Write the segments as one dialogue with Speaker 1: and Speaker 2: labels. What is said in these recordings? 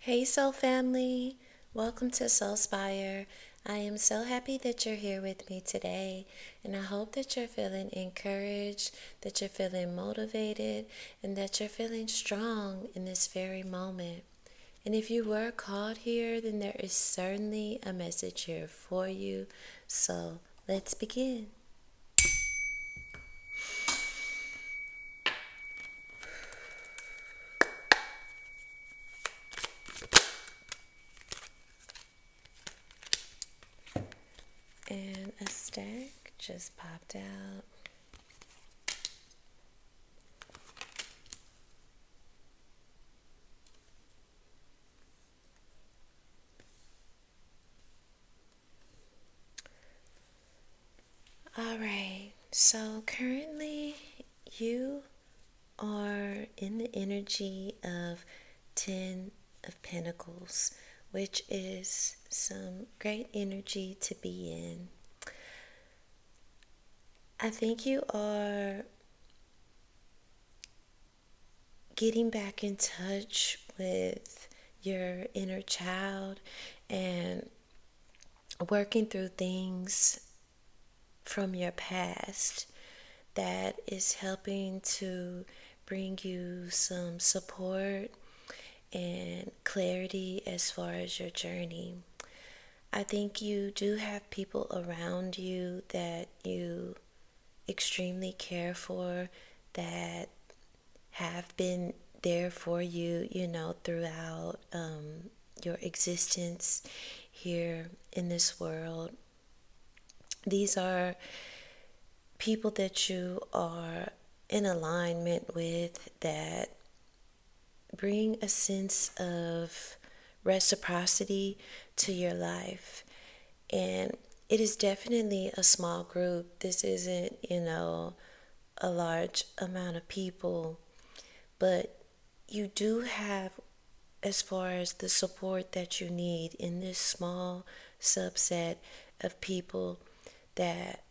Speaker 1: Hey, Soul Family. Welcome to Soulspire. I am so happy that you're here with me today, and I hope that you're feeling encouraged, that you're feeling motivated, and that you're feeling strong in this very moment. And if you were called here, then there is certainly a message here for you. So let's begin. And a stack just popped out. All right, so currently you are in the energy of 10 of Pentacles, which is some great energy to be in. I think you are getting back in touch with your inner child and working through things from your past that is helping to bring you some support and clarity as far as your journey. I think you do have people around you that you extremely care for, that have been there for you, throughout your existence here in this world. These are people that you are in alignment with that bring a sense of reciprocity to your life. And it is definitely a small group. This isn't, a large amount of people, but you do have, as far as the support that you need in this small subset of people that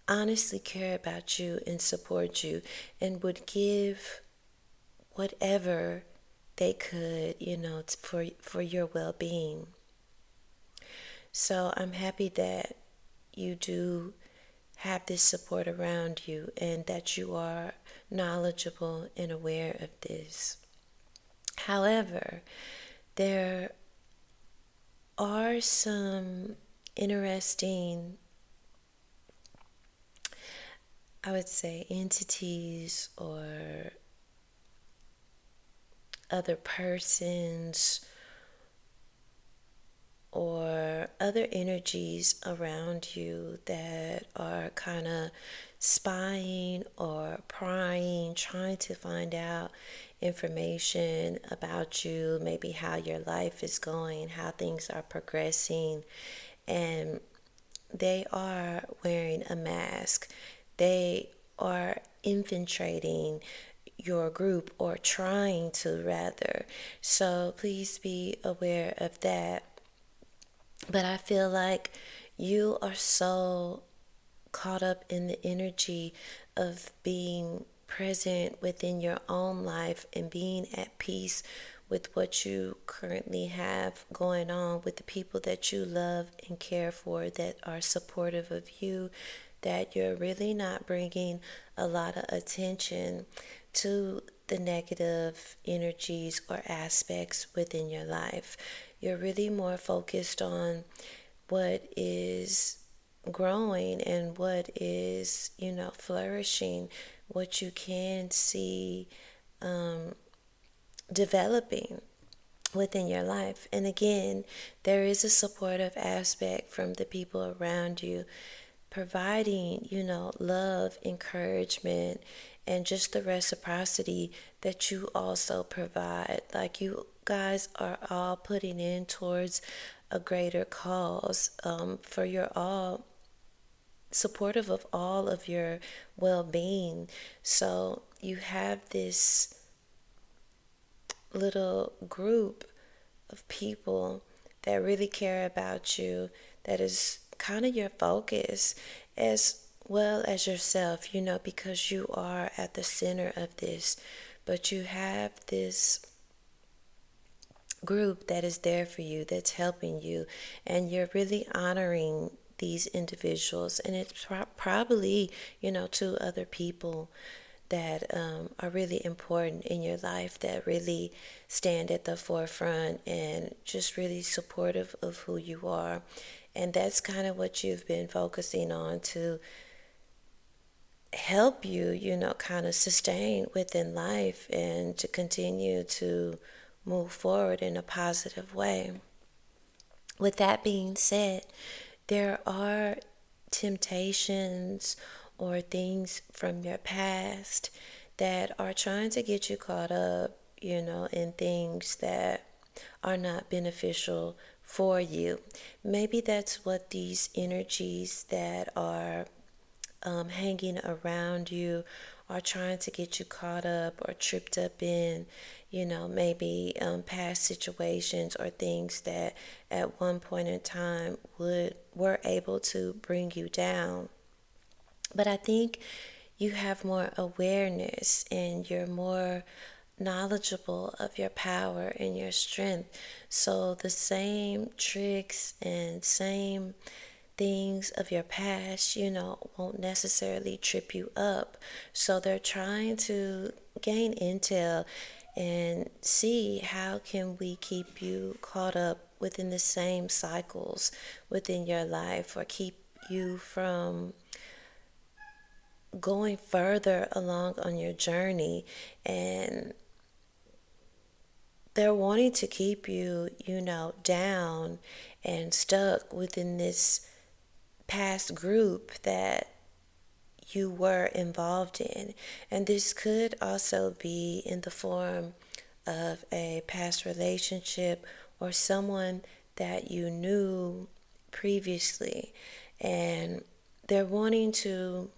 Speaker 1: honestly care about you and support you and would give whatever they could, for your well-being. So I'm happy that you do have this support around you and that you are knowledgeable and aware of this. However, there are some interesting, I would say, entities or other persons or other energies around you that are kind of spying or prying, trying to find out information about you, maybe how your life is going, how things are progressing. And they are wearing a mask. They are infiltrating your group, or trying to rather. So please be aware of that. But I feel like you are so caught up in the energy of being present within your own life and being at peace with what you currently have going on, with the people that you love and care for, that are supportive of you, that you're really not bringing a lot of attention to the negative energies or aspects within your life. You're really more focused on what is growing and what is, flourishing, what you can see developing within your life. And again, there is a supportive aspect from the people around you, providing, love, encouragement, and just the reciprocity that you also provide. Like, you guys are all putting in towards a greater cause, for your all supportive of all of your well-being. So you have this little group of people that really care about you, that is kind of your focus, as well as yourself, because you are at the center of this. But you have this group that is there for you, that's helping you, and you're really honoring these individuals. And it's probably, two other people that are really important in your life, that really stand at the forefront and just really supportive of who you are. And that's kind of what you've been focusing on to help you, kind of sustain within life and to continue to move forward in a positive way. With that being said, there are temptations or things from your past that are trying to get you caught up, in things that are not beneficial for you. Maybe that's what these energies that are hanging around you are trying to get you caught up or tripped up in, maybe past situations or things that at one point in time were able to bring you down. But I think you have more awareness and you're more knowledgeable of your power and your strength. So the same tricks and same things of your past, won't necessarily trip you up. So they're trying to gain intel and see how can we keep you caught up within the same cycles within your life, or keep you from going further along on your journey. And they're wanting to keep you, down and stuck within this past group that you were involved in. And this could also be in the form of a past relationship or someone that you knew previously. And they're wanting to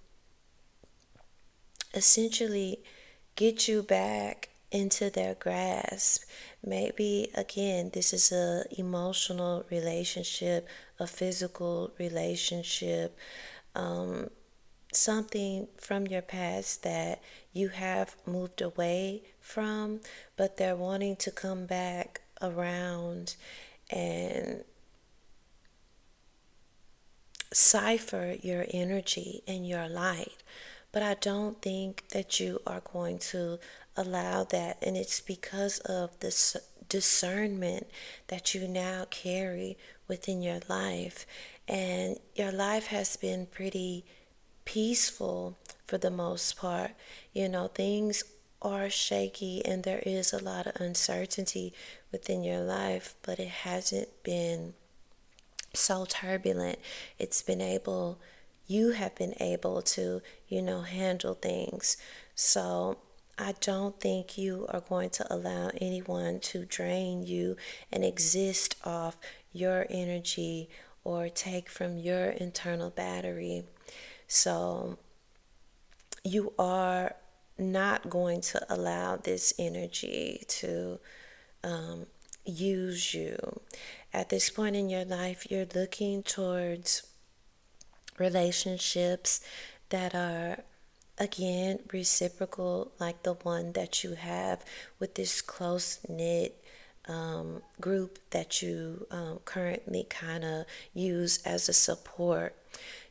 Speaker 1: essentially get you back into their grasp. Maybe again, this is a emotional relationship, a physical relationship, something from your past that you have moved away from, but they're wanting to come back around and cipher your energy and your light. But I don't think that you are going to allow that. And it's because of this discernment that you now carry within your life. And your life has been pretty peaceful for the most part. Things are shaky and there is a lot of uncertainty within your life, but it hasn't been so turbulent. You have been able to, handle things. So I don't think you are going to allow anyone to drain you and exist off your energy or take from your internal battery. So you are not going to allow this energy to use you. At this point in your life, you're looking towards relationships that are, again, reciprocal, like the one that you have with this close knit group that you currently kind of use as a support.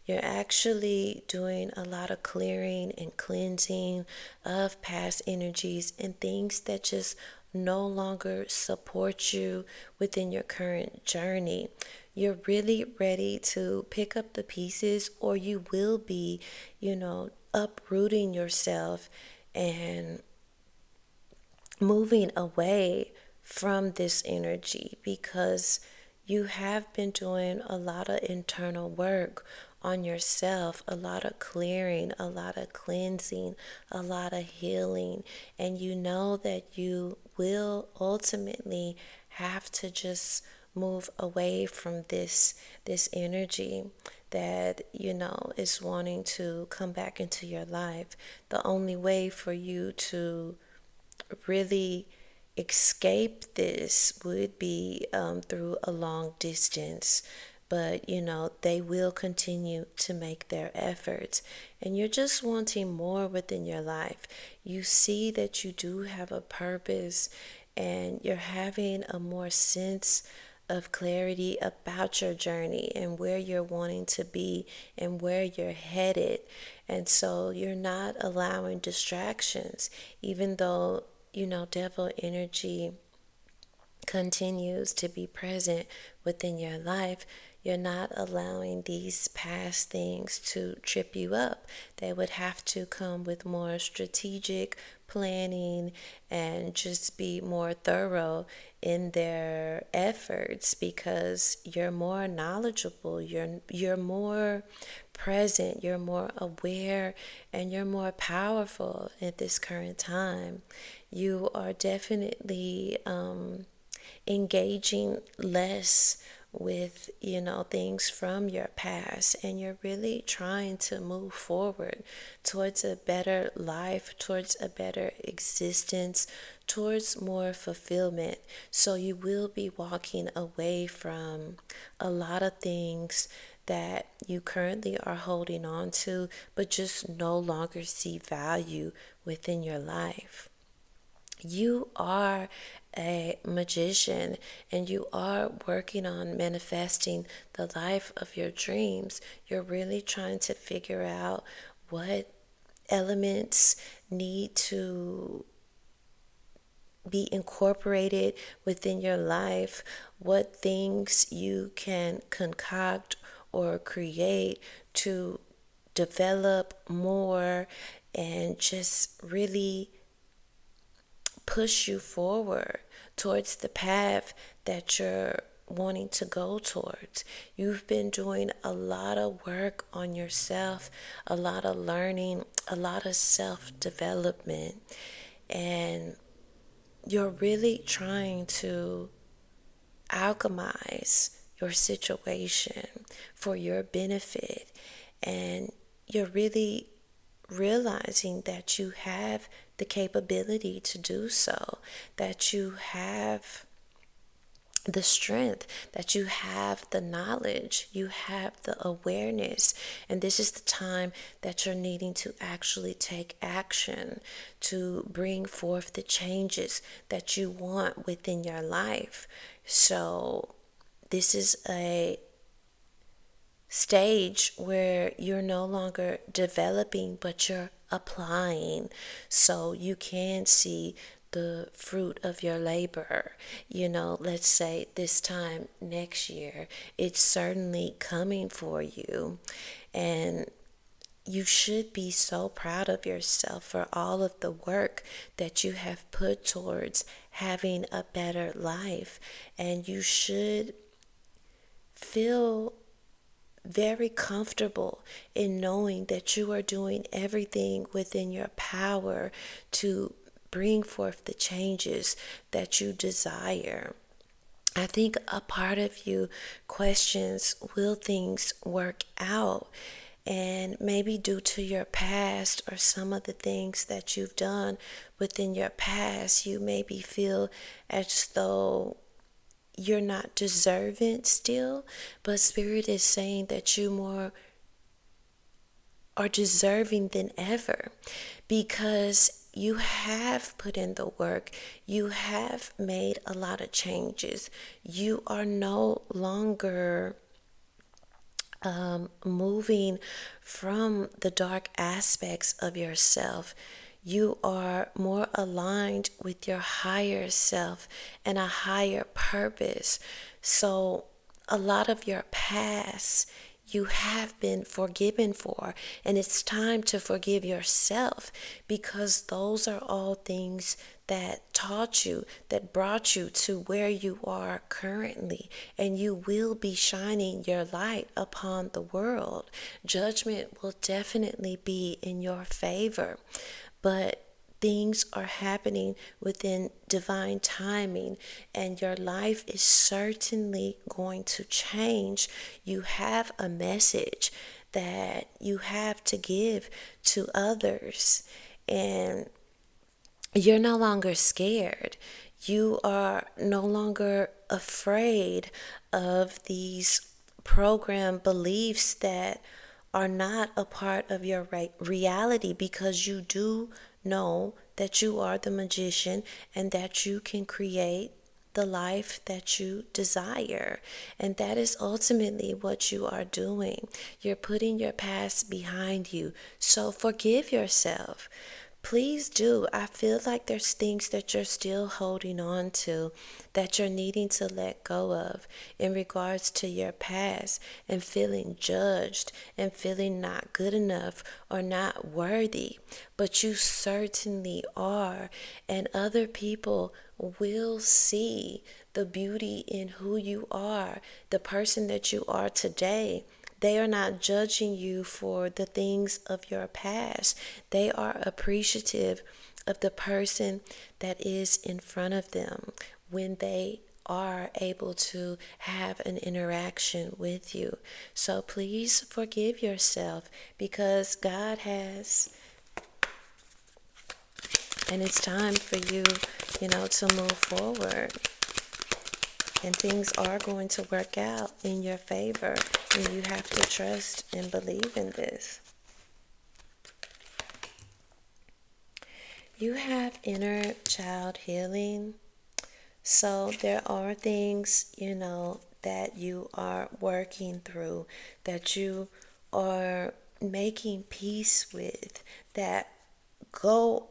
Speaker 1: You're actually doing a lot of clearing and cleansing of past energies and things that just no longer support you within your current journey. You're really ready to pick up the pieces, or you will be, uprooting yourself and moving away from this energy, because you have been doing a lot of internal work on yourself, a lot of clearing, a lot of cleansing, a lot of healing, and you know that you will ultimately have to just move away from this energy that is wanting to come back into your life. The only way for you to really escape this would be through a long distance. But they will continue to make their efforts, and you're just wanting more within your life. You see that you do have a purpose, and you're having a more sense of clarity about your journey and where you're wanting to be and where you're headed. And so you're not allowing distractions, even though, devil energy continues to be present within your life. You're not allowing these past things to trip you up. They would have to come with more strategic planning and just be more thorough in their efforts, because you're more knowledgeable, you're more present, you're more aware, and you're more powerful at this current time. You are definitely engaging less with things from your past, and you're really trying to move forward towards a better life, towards a better existence, towards more fulfillment. So you will be walking away from a lot of things that you currently are holding on to but just no longer see value within your life. You are a magician, and you are working on manifesting the life of your dreams. You're really trying to figure out what elements need to be incorporated within your life, what things you can concoct or create to develop more and just really push you forward towards the path that you're wanting to go towards. You've been doing a lot of work on yourself, a lot of learning, a lot of self development, and you're really trying to alchemize your situation for your benefit. And you're really realizing that you have the capability to do so, that you have the strength, that you have the knowledge, you have the awareness. And this is the time that you're needing to actually take action to bring forth the changes that you want within your life. So this is a stage where you're no longer developing, but you're applying, so you can see the fruit of your labor. Let's say this time next year, it's certainly coming for you. And you should be so proud of yourself for all of the work that you have put towards having a better life. And you should feel very comfortable in knowing that you are doing everything within your power to bring forth the changes that you desire. I think a part of you questions, will things work out? And maybe due to your past or some of the things that you've done within your past, you maybe feel as though you're not deserving still, but Spirit is saying that you more are deserving than ever, because you have put in the work. You have made a lot of changes. You are no longer moving from the dark aspects of yourself. You are more aligned with your higher self and a higher purpose. So, a lot of your past you have been forgiven for, and it's time to forgive yourself, because those are all things that taught you, that brought you to where you are currently, and you will be shining your light upon the world. Judgment will definitely be in your favor, but things are happening within divine timing, and your life is certainly going to change. You have a message that you have to give to others, and you're no longer scared. You are no longer afraid of these program beliefs that are not a part of your reality, because you do know that you are the magician and that you can create the life that you desire. And that is ultimately what you are doing. You're putting your past behind you. So forgive yourself. Please do. I feel like there's things that you're still holding on to that you're needing to let go of in regards to your past, and feeling judged and feeling not good enough or not worthy. But you certainly are, and other people will see the beauty in who you are, the person that you are today. They are not judging you for the things of your past. They are appreciative of the person that is in front of them when they are able to have an interaction with you. So please forgive yourself, because God has, and it's time for you, to move forward. And things are going to work out in your favor. And you have to trust and believe in this. You have inner child healing. So there are things, that you are working through, that you are making peace with, that go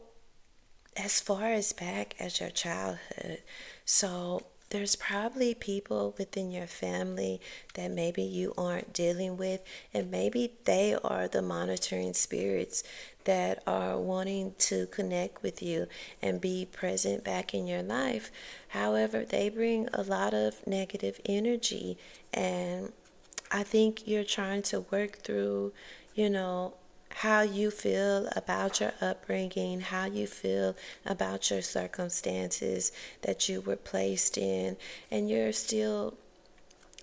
Speaker 1: as far as back as your childhood. So there's probably people within your family that maybe you aren't dealing with, and maybe they are the monitoring spirits that are wanting to connect with you and be present back in your life. However, they bring a lot of negative energy, and I think you're trying to work through, you know, how you feel about your upbringing, how you feel about your circumstances that you were placed in, and you're still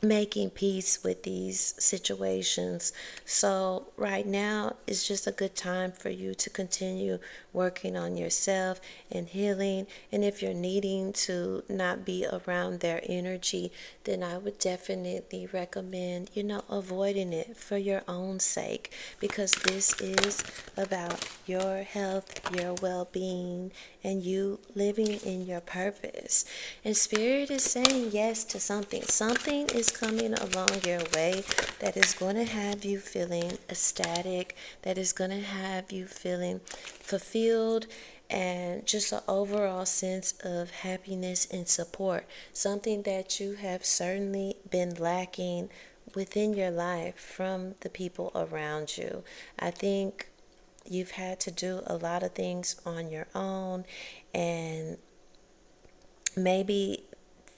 Speaker 1: making peace with these situations. So right now is just a good time for you to continue working on yourself and healing. And if you're needing to not be around their energy, then I would definitely recommend, avoiding it for your own sake, because this is about your health, your well-being, and you living in your purpose. And Spirit is saying yes to something. Something is coming along your way that is going to have you feeling ecstatic, that is going to have you feeling fulfilled, and just an overall sense of happiness and support. Something that you have certainly been lacking within your life from the people around you. I think you've had to do a lot of things on your own, and maybe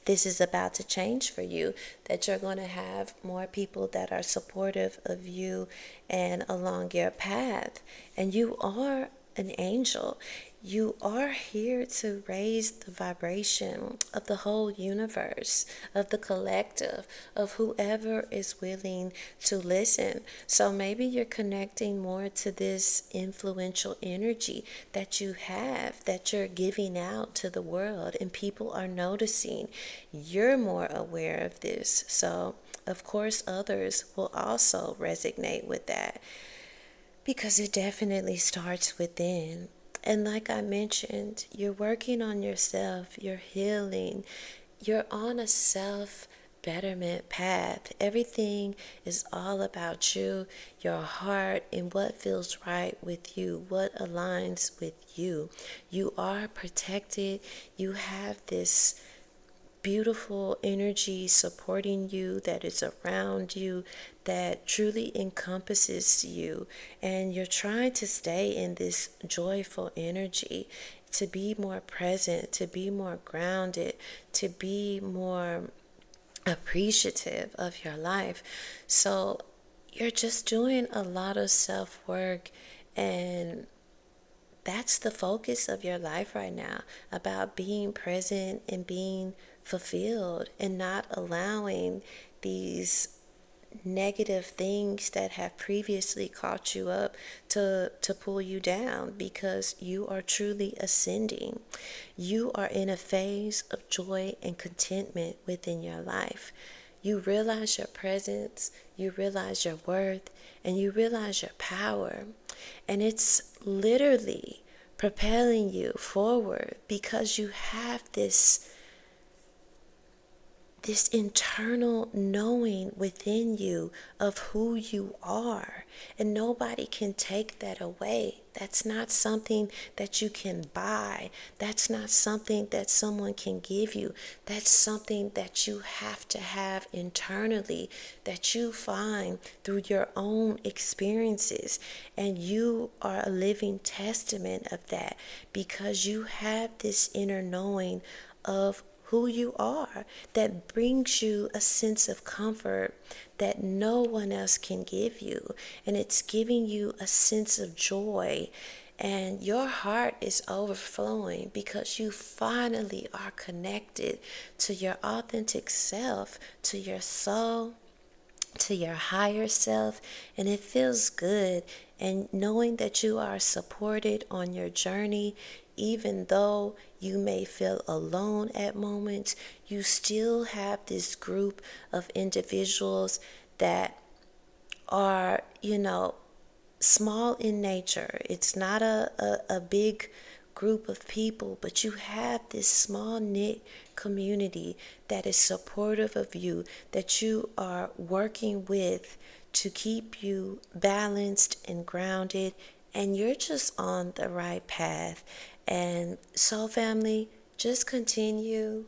Speaker 1: this is about to change for you, that you're going to have more people that are supportive of you and along your path. And you are an angel. You are here to raise the vibration of the whole universe, of the collective, of whoever is willing to listen. So maybe you're connecting more to this influential energy that you have, that you're giving out to the world, and people are noticing. You're more aware of this. So, of course, others will also resonate with that, because it definitely starts within. And like I mentioned, you're working on yourself, you're healing, you're on a self betterment path. Everything is all about you, your heart, and what feels right with you, what aligns with you. You are protected. You have this beautiful energy supporting you, that is around you, that truly encompasses you. And you're trying to stay in this joyful energy, to be more present, to be more grounded, to be more appreciative of your life. So you're just doing a lot of self work, and that's the focus of your life right now, about being present and being fulfilled, and not allowing these negative things that have previously caught you up to pull you down, because you are truly ascending. You are in a phase of joy and contentment within your life. You realize your presence, you realize your worth, and you realize your power. And it's literally propelling you forward because you have this internal knowing within you of who you are, and nobody can take that away. That's not something that you can buy. That's not something that someone can give you. That's something that you have to have internally, that you find through your own experiences. And you are a living testament of that because you have this inner knowing of who you are that brings you a sense of comfort that no one else can give you. And it's giving you a sense of joy. And your heart is overflowing because you finally are connected to your authentic self, to your soul, to your higher self, and it feels good. And knowing that you are supported on your journey, even though you may feel alone at moments, you still have this group of individuals that are, small in nature. It's not a big group of people, but you have this small knit community that is supportive of you, that you are working with to keep you balanced and grounded, and you're just on the right path. And so, family, just continue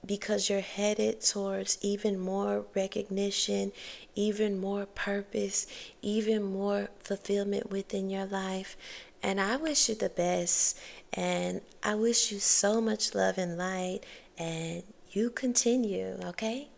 Speaker 1: because you're headed towards even more recognition, even more purpose, even more fulfillment within your life. And I wish you the best. And I wish you so much love and light. And you continue, okay?